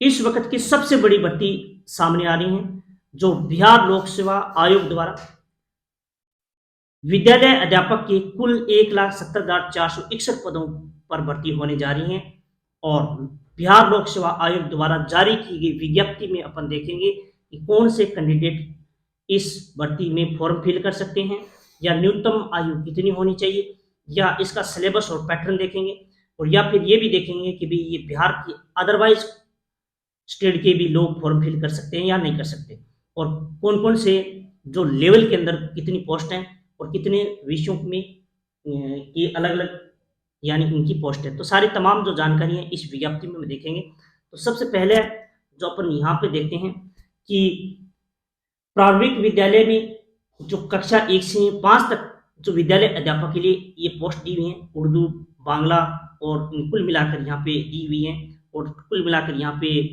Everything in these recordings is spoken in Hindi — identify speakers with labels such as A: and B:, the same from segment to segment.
A: इस वक़्त की सबसे बड़ी भर्ती सामने आ रही है, जो बिहार लोक सेवा आयोग द्वारा विद्यालय अध्यापक के कुल 1,70,461 पदों पर भर्ती होने जा रही हैं और बिहार लोक सेवा आयोग द्वारा जारी की गई विज्ञप्ति में अपन देखेंगे कि कौन से कैंडिडेट इस भर्ती में फॉर्म फिल कर सकते हैं या न्यूनतम आयु कितनी होनी चाहिए या इसका सिलेबस और पैटर्न देखेंगे और या फिर ये भी देखेंगे कि भी ये बिहार की अदरवाइज स्टेट के भी लोग फॉर्म फिल कर सकते हैं या नहीं कर सकते और कौन कौन से जो लेवल के अंदर कितनी पोस्ट हैं और कितने विषयों में ये अलग अलग यानी इनकी पोस्ट है। तो सारी तमाम जो जानकारी है इस विज्ञप्ति में देखेंगे। तो सबसे पहले जो अपन यहाँ पे देखते हैं कि प्रारंभिक विद्यालय में जो कक्षा 1 से 5 तक जो विद्यालय अध्यापक के लिए ये पोस्ट दी हुई हैं, उर्दू, बांग्ला और कुल मिलाकर यहाँ पे दी हुई हैं और कुल मिलाकर यहाँ पे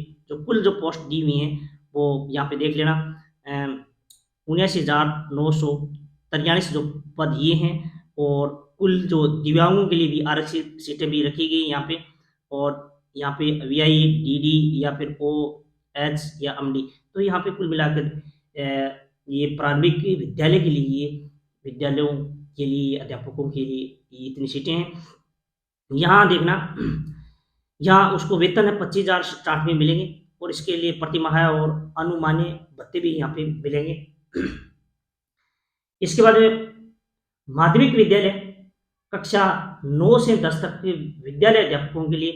A: कुल जो पोस्ट दी हुई हैं वो यहाँ पे देख लेना 79,943 जो पद ये हैं और कुल जो दिव्यांगों के लिए भी आरक्षित सीटें भी रखी गई यहाँ पे और यहाँ पे वीआई, डीडी या फिर ओएच या एमडी। तो यहाँ पे कुल मिलाकर ये प्रारंभिक विद्यालय के लिए विद्यालयों के लिए अध्यापकों के लिए ये इतनी सीटें हैं। यहाँ देखना यहाँ उसको वेतन है 25,000 स्टार्ट में मिलेंगे और इसके लिए प्रतिमाह और अनुमानीय भत्ते भी यहाँ पे मिलेंगे। इसके बाद माध्यमिक विद्यालय कक्षा 9 से 10 तक के विद्यालय अध्यापकों के लिए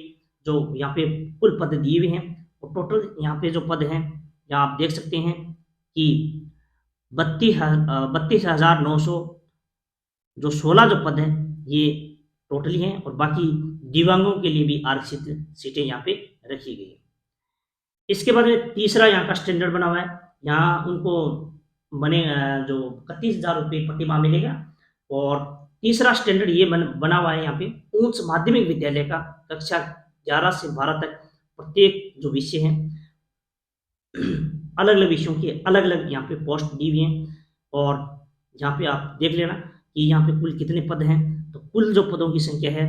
A: जो यहाँ पे कुल पद दिए हुए हैं और टोटल यहाँ पे जो पद हैं यहाँ आप देख सकते हैं कि 32,900 जो 16 जो पद हैं ये टोटली हैं और बाकी दिव्यांगों के लिए भी आरक्षित सीटें यहाँ पे रखी गई है। इसके बाद में तीसरा यहाँ का स्टैंडर्ड बना हुआ है। यहाँ उनको बने जो 31,000 रुपये प्रति माह मिलेगा और तीसरा स्टैंडर्ड ये बना हुआ है यहाँ पे उच्च माध्यमिक विद्यालय का कक्षा 11 से 12 तक प्रत्येक जो विषय हैं अलग अलग विषयों के अलग अलग यहाँ पे पोस्ट दी हुई हैं और यहाँ पे आप देख लेना कि यहाँ पे कुल कितने पद हैं। तो कुल जो पदों की संख्या है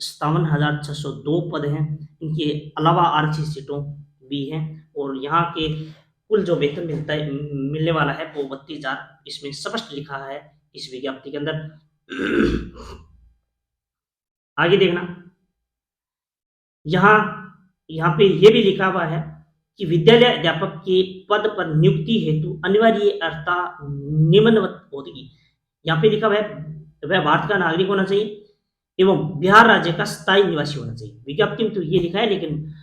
A: 57,602 पद हैं। इनके अलावा आरक्षित सीटों भी हैं और यहाँ के कुल जो वेतन मिलता है मिलने वाला है वो 32,000 इसमें स्पष्ट लिखा है इस विज्ञप्ति के अंदर। आगे देखना यहाँ पे ये भी लिखा हुआ है कि विद्यालय अध्यापक के पद पर नियुक्ति हेतु अनिवार्य अर्हता निम्नवत होगी। यहाँ पे लिखा हुआ है वह भारत का नागरिक होना चाहिए एवं बिहार राज्य का स्थायी निवासी होना चाहिए। विज्ञप्ति में तो ये लिखा है लेकिन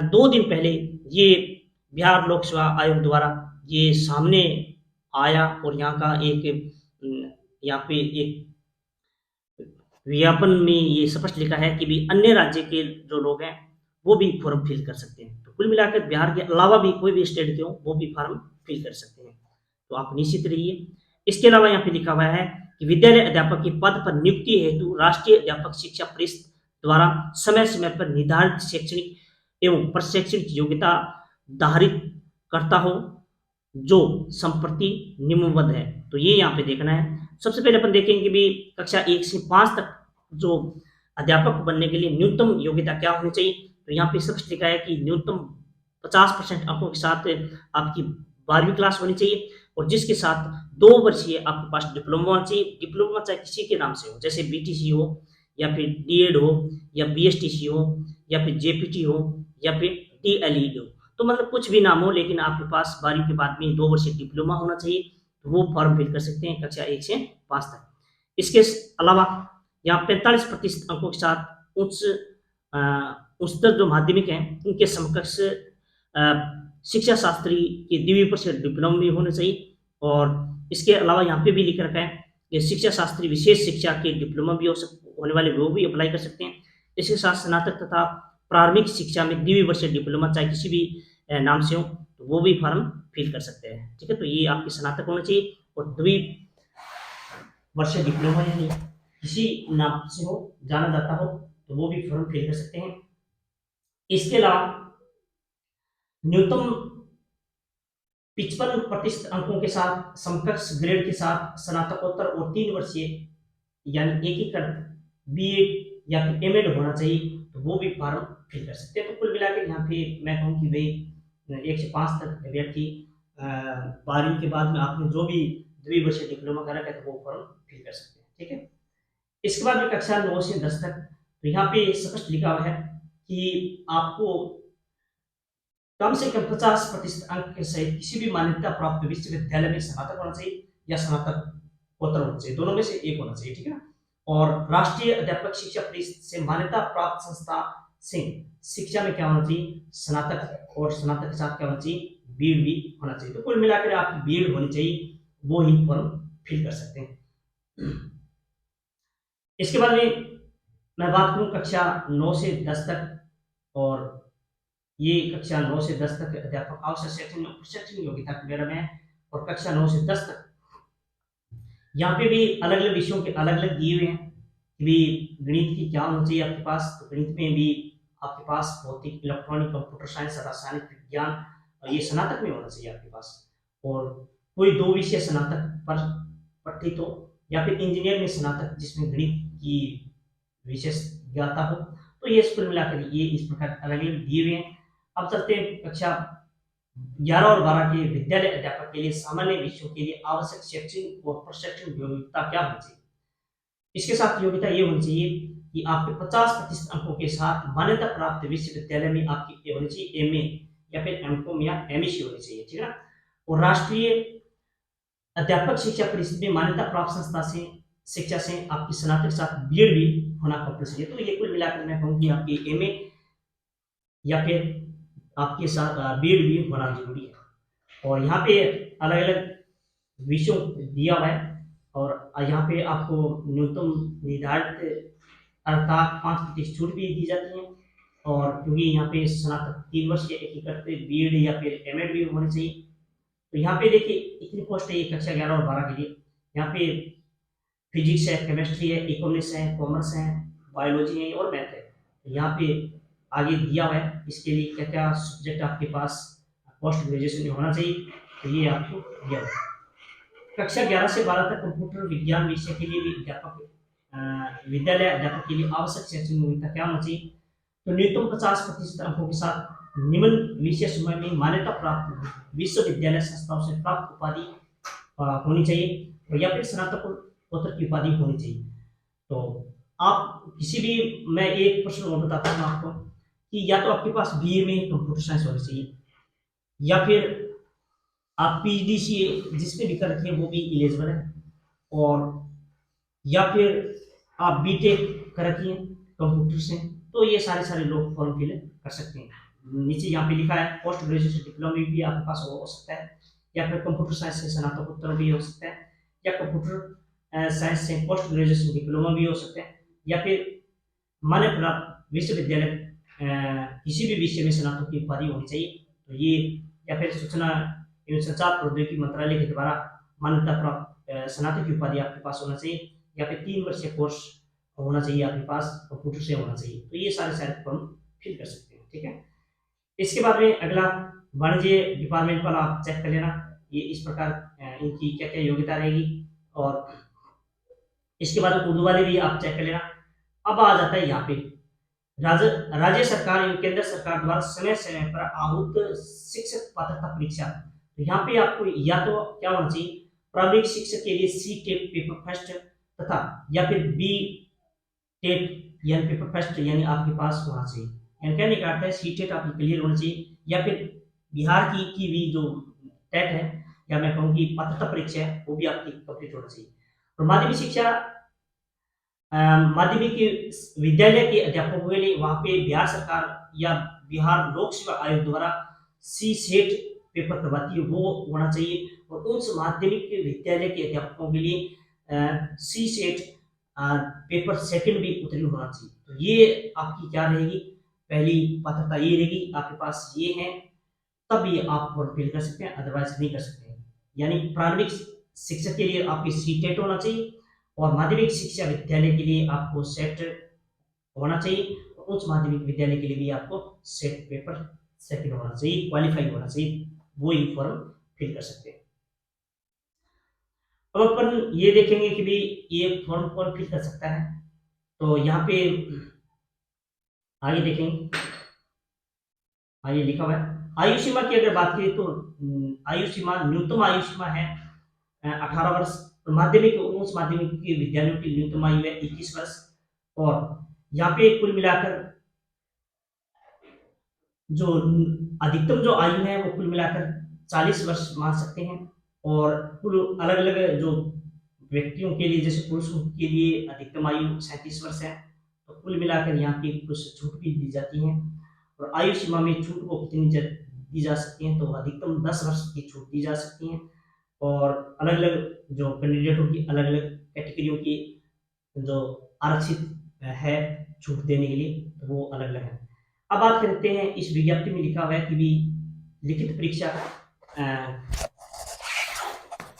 A: 2 दिन पहले ये बिहार लोक सेवा आयोग द्वारा ये सामने आया और यहाँ का यहाँ पे एक विज्ञापन में ये स्पष्ट लिखा है कि भी अन्य राज्य के जो लोग हैं वो भी फॉर्म फिल कर सकते हैं। तो कुल मिलाकर बिहार के अलावा भी कोई भी स्टेट के हो वो भी फॉर्म फिल कर सकते हैं। तो आप निश्चित रहिए। इसके अलावा यहाँ पे लिखा हुआ है कि विद्यालय अध्यापक के पद पर नियुक्ति हेतु राष्ट्रीय अध्यापक शिक्षा परिषद द्वारा समय समय पर निर्धारित शैक्षणिक एवं प्रशैक्षणिक योग्यता धारित करता हो जो संप्रति निम्नवत है। तो ये यहाँ पे देखना है। सबसे पहले अपन देखेंगे कि भी कक्षा 1 से 5 तक जो अध्यापक बनने के लिए न्यूनतम योग्यता क्या होनी चाहिए। तो यहाँ पे स्पष्ट लिखा है कि न्यूनतम 50% अंकों के साथ आपकी 12वीं क्लास होनी चाहिए और जिसके साथ 2 वर्षीय आपके पास डिप्लोमा होना चाहिए। डिप्लोमा चाहे किसी के नाम से हो, जैसे बीटीसी हो या फिर डीएड हो या बीएसटीसी हो या फिर जेपीटी हो या फिर डीएलईडी हो। तो मतलब कुछ भी नाम हो लेकिन आपके पास 12वीं के बाद में 2 वर्षीय डिप्लोमा होना चाहिए। तो वो फॉर्म फिल कर सकते हैं कक्षा 1 से 5 तक। इसके अलावा यहाँ 45% अंकों के साथ उच्चतर जो माध्यमिक हैं उनके समकक्ष शिक्षा शास्त्री के द्वितीय वर्ष डिप्लोमा भी होना चाहिए और इसके अलावा यहाँ पे भी लिख रखा है कि शिक्षा शास्त्री विशेष शिक्षा के डिप्लोमा भी होने वाले वो भी अप्लाई कर सकते हैं। इसके साथ स्नातक तथा प्रारंभिक शिक्षा में द्वितीय वर्ष डिप्लोमा चाहे किसी भी नाम से हो तो वो भी फॉर्म फिल कर सकते हैं। ठीक है, तो ये आपके स्नातक होना चाहिए और द्वितीय वर्ष डिप्लोमा यानी किसी नाम से हो जाना जाता हो तो वो भी फॉर्म फिल कर सकते हैं। इसके अलावा न्यूनतम 55% अंकों के साथ समकक्ष ग्रेड के साथ स्नातकोत्तर और 3 वर्षीय यानी एकीकृत बीएड या फिर एमएड होना चाहिए तो वो भी फॉर्म फिल कर सकते हैं। तो कुल मिलाकर यहाँ पे मैं कहूँ कि भाई 1 से 5 तक अभ्यर्थी 12वीं के बाद में आपने जो भी द्विवर्षीय डिप्लोमा कर रखा है तो वो फॉर्म फिल कर सकते हैं, ठीक है। इसके बाद में कक्षा 9 से 10 तक, तो यहाँ पे स्पष्ट लिखा हुआ है कि आपको कम से कम 50% अंक के सहित किसी भी मान्यता प्राप्त विश्वविद्यालय में स्नातक होना चाहिए या स्नातकोत्तर होना चाहिए, दोनों में से एक होना चाहिए, ठीक है ना। और राष्ट्रीय अध्यापक शिक्षा परिषद से मान्यता प्राप्त संस्था से शिक्षा में क्या होना चाहिए, स्नातक, और स्नातक के साथ क्या होना चाहिए, बीएड भी होना चाहिए। तो कुल मिलाकर आपकी बीएड होनी चाहिए, वो ही फॉर्म फिल कर सकते हैं। इसके बाद में मैं बात करूं कक्षा 9 से 10 तक, और ये कक्षा 9 से 10 तक अध्यापक आवश्यक शैक्षणिक और प्रशिक्षण योग्यता के बारे में है। और कक्षा 9 से 10 तक यहाँ पे भी अलग अलग विषयों के अलग अलग दिए हुए हैं कि भी गणित की क्या होना चाहिए आपके पास। तो गणित में भी आपके पास भौतिक, इलेक्ट्रॉनिक, कंप्यूटर साइंस, रासायनिक विज्ञान, ये स्नातक में होना चाहिए आपके पास। और कोई 2 विषय स्नातक पर पठित हो, या फिर इंजीनियर में स्नातक जिसमें गणित की विशेष ज्ञाता हो। तो ये कुल मिलाकर ये इस प्रकार अलग अलग दिए हुए हैं। अब चलते हैं कक्षा 11 और 12 के विद्यालय अध्यापक के लिए सामान्य विषयों के लिए आवश्यक शैक्षणिक और प्रशिक्षण योग्यता क्या होनी चाहिए। इसके साथ योग्यता ये होनी चाहिए कि आपके 50% अंकों के साथ मान्यता प्राप्त विश्वविद्यालय में आपकी होनी चाहिए एमए या फिर एमकॉम या एमएससी होनी चाहिए, ठीक है ना। और राष्ट्रीय अध्यापक शिक्षा परिषद में मान्यता प्राप्त संस्था से शिक्षा से आपकी स्नातक के साथ बीएड भी होना कंपल्सरी है। तो ये कुल मिलाकर मैं कहूँ कि आपकी एमए या फिर आपके साथ बीएड भी होना जरूरी है। और यहाँ पे अलग अलग विषयों दिया हुआ है, और यहाँ पे आपको न्यूनतम निर्धारित अर्थात 5% छूट भी दी जाती है। और क्योंकि यहाँ पे स्नातक 3 वर्ष के एक ही करते बीएड या फिर एमएड भी होनी चाहिए। तो यहाँ पे देखिए इतनी पोस्ट है कक्षा 11 और 12 के लिए। यहाँ पे फिजिक्स है, केमिस्ट्री है, इकोनॉमिक्स है, कॉमर्स है, बायोलॉजी है और मैथ है। तो यहाँ पे आगे दिया हुआ है इसके लिए क्या क्या सब्जेक्ट आपके पास पोस्ट ग्रेजुएशन में होना चाहिए, तो ये आपको दिया हुआ है। कक्षा 11 से 12 तक कंप्यूटर विज्ञान विषय के लिए भी विद्यालय अध्यापक के लिए आवश्यक शैक्षणिक योग्यता क्या होना चाहिए। तो न्यूनतम 50% अंकों के साथ निम्न विषय समूह में मान्यता प्राप्त विश्वविद्यालय संस्थाओं से प्राप्त उपाधि होनी चाहिए, या फिर स्नातकोत्तर की उपाधि होनी चाहिए। तो आप किसी भी, मैं एक प्रश्न और बताता हूँ आपको कि या तो आपके पास बीए में कंप्यूटर साइंस होनी चाहिए, या फिर आप पीजीडीसीए जिसमें भी कर रखी है वो भी एलिजिबल है, और या फिर आप बीटेक कर रखी है कंप्यूटर से, तो ये सारे लोग फॉर्म फिल कर सकते हैं। नीचे यहाँ पे लिखा है पोस्ट ग्रेजुएशन डिप्लोमा भी आपके पास हो सकता है, या फिर कंप्यूटर साइंस से स्नातकोत्तर भी हो सकता है, या कंप्यूटर साइंस से पोस्ट ग्रेजुएशन डिप्लोमा भी हो सकता है, या फिर मान्य प्राप्त विश्वविद्यालय किसी भी विषय में स्नातक की उपाधि होनी चाहिए। तो ये, या फिर सूचना एवं संचार प्रौद्योगिकी मंत्रालय के द्वारा मान्यता प्राप्त स्नातक की उपाधि आपके पास होना चाहिए, या फिर 3 वर्षीय कोर्स होना चाहिए आपके पास, कंप्यूटर से होना चाहिए। तो ये सारे फॉर्म फिल कर सकते हैं, ठीक है। इसके बाद में अगला वाणिज्य डिपार्टमेंट पर आप चेक कर लेना, ये इस प्रकार इनकी क्या क्या योग्यता रहेगी। और इसके बाद उर्दू वाले भी आप चेक कर लेना। अब आ जाता है यहाँ पे राज्य सरकार एवं केंद्र सरकार द्वारा समय समय पर आहूत शिक्षक पात्रता परीक्षा। तो यहाँ पे आपको या तो क्या होना चाहिए, प्रारंभिक शिक्षक के लिए सी टेट पेपर फर्स्ट, तथा या फिर बी टेट यानी पेपर फर्स्ट यानी आपके पास होना चाहिए। यानी कहने का अर्थ है सी टेट आपकी क्लियर होना चाहिए, या फिर बिहार की भी जो टेट है, या मैं कहूँ कि पात्रता परीक्षा है, वो भी आपकी कंप्लीट होना चाहिए। और माध्यमिक शिक्षा माध्यमिक विद्यालय के अध्यापकों के लिए वहाँ पे बिहार सरकार या बिहार लोक सेवा आयोग द्वारा सी सेट पेपर करवाती है, वो होना चाहिए। और उस माध्यमिक विद्यालय के अध्यापकों के लिए सी सेट पेपर सेकंड भी उत्तीर्ण होना चाहिए। तो ये आपकी क्या रहेगी, पहली पात्रता ये रहेगी, आपके पास ये है, तब ये आप फॉर्म फिल कर सकते हैं, अदरवाइज नहीं कर सकते हैं। यानी प्रारंभिक शिक्षक के लिए आपकी सी टेट होना चाहिए, और माध्यमिक शिक्षा विद्यालय के लिए आपको सेट होना चाहिए, और उच्च माध्यमिक विद्यालय के लिए भी आपको सेट पेपर सेकंड होना चाहिए, क्वालिफाई होना चाहिए, वो ही फॉर्म फिल कर सकते हैं। अब अपन ये देखेंगे कि भी ये फॉर्म कौन फिल कर सकता है। तो यहाँ पे आगे देखेंगे हाँ, ये लिखा हुआ है। आयु सीमा की अगर बात करें तो आयु सीमा, न्यूनतम आयु सीमा है 18 वर्ष। माध्यमिक उच्च माध्यमिक के विद्यालयों की न्यूनतम आयु है 21 वर्ष। और यहाँ पे कुल मिलाकर जो अधिकतम जो आयु है वो कुल मिलाकर 40 वर्ष मान सकते हैं। और कुल अलग अलग जो व्यक्तियों के लिए, जैसे पुरुषों के लिए अधिकतम आयु 37 वर्ष है। तो कुल मिलाकर यहाँ पे कुछ छूट भी दी जाती है। और आयु सीमा में छूट को कितनी दी जा सकती है, तो अधिकतम 10 वर्ष की छूट दी जा सकती है। और अलग अलग जो कैंडिडेटों की अलग अलग कैटेगरियों की जो आरक्षित है छूट देने के लिए, तो वो अलग अलग है। अब बात करते हैं, इस विज्ञप्ति में लिखा हुआ है कि भी लिखित परीक्षा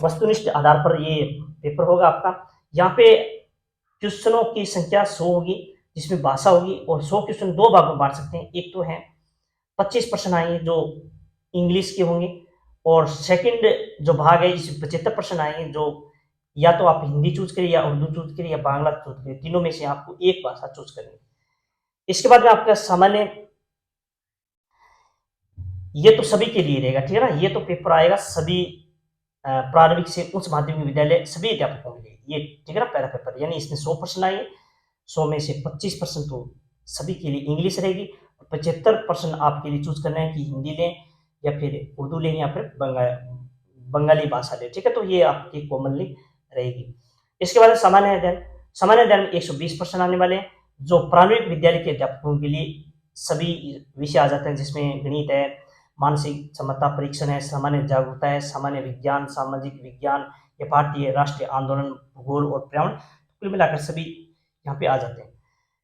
A: वस्तुनिष्ठ आधार पर ये पेपर होगा आपका। यहाँ पे क्वेश्चनों की संख्या 100 होगी, जिसमें भाषा होगी। और 100 क्वेश्चन दो भाग में बांट सकते हैं। एक तो है 25 प्रश्न आएंगे जो इंग्लिश के होंगे, और सेकंड जो भाग है इसमें 75 प्रश्न आएंगे जो या तो आप हिंदी चूज करिए, या उर्दू चूज करिए, या बांग्ला चूज करिए, तीनों में से आपको एक भाषा चूज करनी है। इसके बाद में आपका सामान्य, ये तो सभी के लिए रहेगा, ठीक है ना। ये तो पेपर आएगा सभी प्रारंभिक से उच्च माध्यमिक विद्यालय सभी अध्यापकों के लिए, ये ठीक है ना, पहला पेपर। यानी इसमें 100 प्रश्न आएंगे, 100 में से 25% तो सभी के लिए इंग्लिश रहेगी, और 75% आपके लिए चूज करना है कि हिंदी लें, या फिर उर्दू लें, या फिर बंगाली भाषा लें, ठीक है। तो ये आपकी कॉमनली रहेगी। इसके बाद सामान्य अध्ययन। सामान्य अध्ययन में 120 प्रश्न आने वाले हैं, जो प्रारंभिक विद्यालय के अध्यापकों के लिए सभी विषय आ जाते हैं, जिसमें गणित है, मानसिक क्षमता परीक्षण है, सामान्य जागरूकता है, सामान्य विज्ञान, सामाजिक विज्ञान, या भारतीय राष्ट्रीय आंदोलन, भूगोल और पर्यावरण, कुल मिलाकर सभी यहाँ पे आ जाते हैं।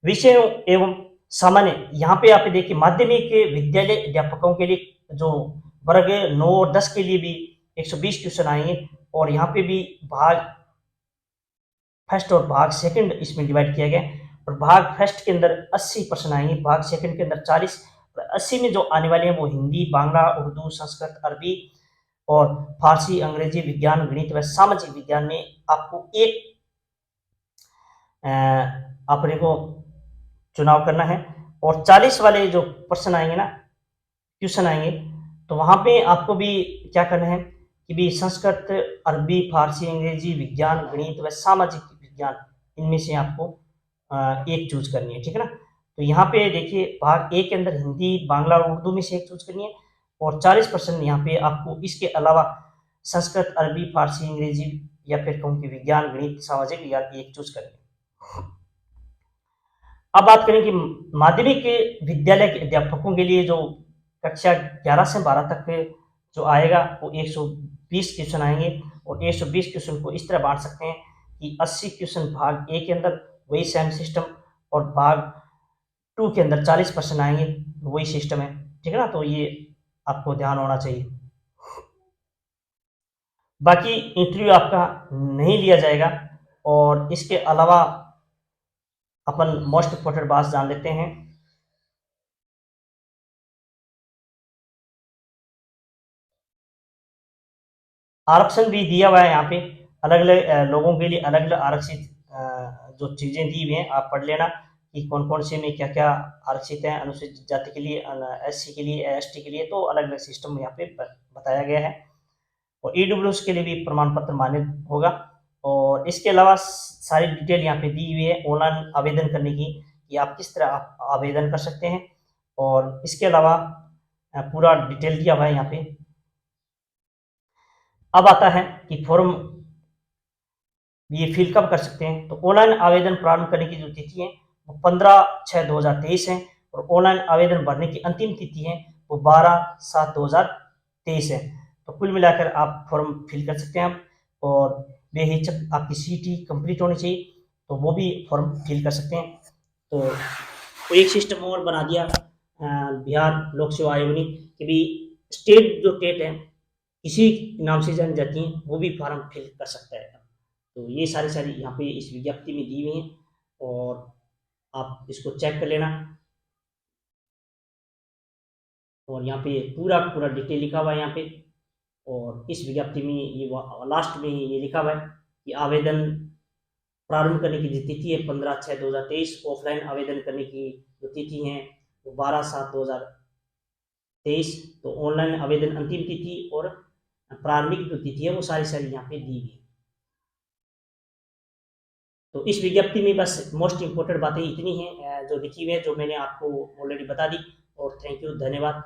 A: विषय एवं सामान्य, यहाँ पे आप देखिए माध्यमिक विद्यालय अध्यापकों के लिए जो वर्ग 9 और 10 के लिए भी 120 क्वेश्चन आएंगे। और यहाँ पे भी भाग फर्स्ट और भाग सेकंड इसमें डिवाइड किया गया। और भाग फर्स्ट के अंदर 80 प्रश्न आएंगे, भाग सेकंड के अंदर 40। 80 में जो आने वाले हैं वो हिंदी, बांग्ला, उर्दू, संस्कृत, अरबी और फारसी, अंग्रेजी, विज्ञान, गणित व सामाजिक विज्ञान में आपको एक अपने को चुनाव करना है। और 40 वाले जो प्रश्न आएंगे ना, क्वेश्चन आएंगे, तो वहां पे आपको भी क्या करना है कि भी संस्कृत, अरबी, फारसी, अंग्रेजी, विज्ञान, गणित व सामाजिक विज्ञान, इनमें से आपको एक चूज करनी है, ठीक है ना। तो यहाँ पे देखिए भाग ए के अंदर हिंदी, बांग्ला और उर्दू में से एक चूज करनी है। और 40% यहाँ पे आपको इसके अलावा संस्कृत, अरबी, फारसी, अंग्रेजी, या फिर कहूँ कि विज्ञान, गणित, सामाजिक विज्ञान एक चूज करनी है। अब बात करें कि माध्यमिक विद्यालय के अध्यापकों के लिए जो कक्षा 11 से 12 तक जो आएगा वो 120 क्वेश्चन आएंगे। और 120 क्वेश्चन को इस तरह बांट सकते हैं कि 80 क्वेश्चन भाग ए के अंदर, वही सेम सिस्टम, और भाग 2 के अंदर 40 प्रश्न आएंगे, वही सिस्टम है, ठीक है ना। तो ये आपको ध्यान होना चाहिए। बाकी इंटरव्यू आपका नहीं लिया जाएगा। और इसके अलावा अपन मोस्ट इंपोर्टेंट बात जान लेते हैं। आरक्षण भी दिया हुआ है यहाँ पे, अलग अलग लोगों के लिए अलग अलग आरक्षित जो चीजें दी हुई हैं, आप पढ़ लेना कि कौन कौन से में क्या क्या आरक्षित है। अनुसूचित जाति के लिए, एससी के लिए, एसटी के लिए, तो अलग अलग सिस्टम यहाँ पे बताया गया है। और ईडब्ल्यूएस के लिए भी प्रमाण पत्र मान्य होगा। और इसके अलावा सारी डिटेल यहाँ पे दी हुई है ऑनलाइन आवेदन करने की, कि आप किस तरह आप आवेदन कर सकते हैं। और इसके अलावा पूरा डिटेल दिया हुआ है यहाँ पे। अब आता है कि फॉर्म ये फिल कब कर सकते हैं। तो ऑनलाइन आवेदन प्रारंभ करने की जो तिथि है वो 15/6/2023 है। और ऑनलाइन आवेदन भरने की अंतिम तिथि है वो 12/7/2023 है। तो कुल मिलाकर आप फॉर्म फिल कर सकते हैं। और बेहिचक आपकी सीटी कंप्लीट होनी चाहिए, तो वो भी फॉर्म फिल कर सकते हैं। तो एक सिस्टम और बना दिया बिहार लोक सेवा आयोग ने कि भी स्टेट जो टेट है किसी नाम से जानी जाती हैं, वो भी फॉर्म फिल कर सकता है। तो ये सारी सारी यहाँ पे इस विज्ञप्ति में दी हुई हैं, और आप इसको चेक कर लेना। और यहाँ पे पूरा पूरा डिटेल लिखा हुआ है यहाँ पे। और इस विज्ञप्ति में ये लास्ट में ये लिखा हुआ है कि आवेदन प्रारंभ करने की जो तिथि है 15/6/2023, ऑफलाइन आवेदन करने की जो तिथि है वो 12/7/2023 23। तो ऑनलाइन आवेदन अंतिम तिथि और प्रारंभिक जो तिथि है वो सारी यहाँ पे दी गई। तो इस विज्ञप्ति में बस मोस्ट इंपॉर्टेंट बातें इतनी हैं जो लिखी हुई है, जो मैंने आपको ऑलरेडी बता दी। और थैंक यू, धन्यवाद।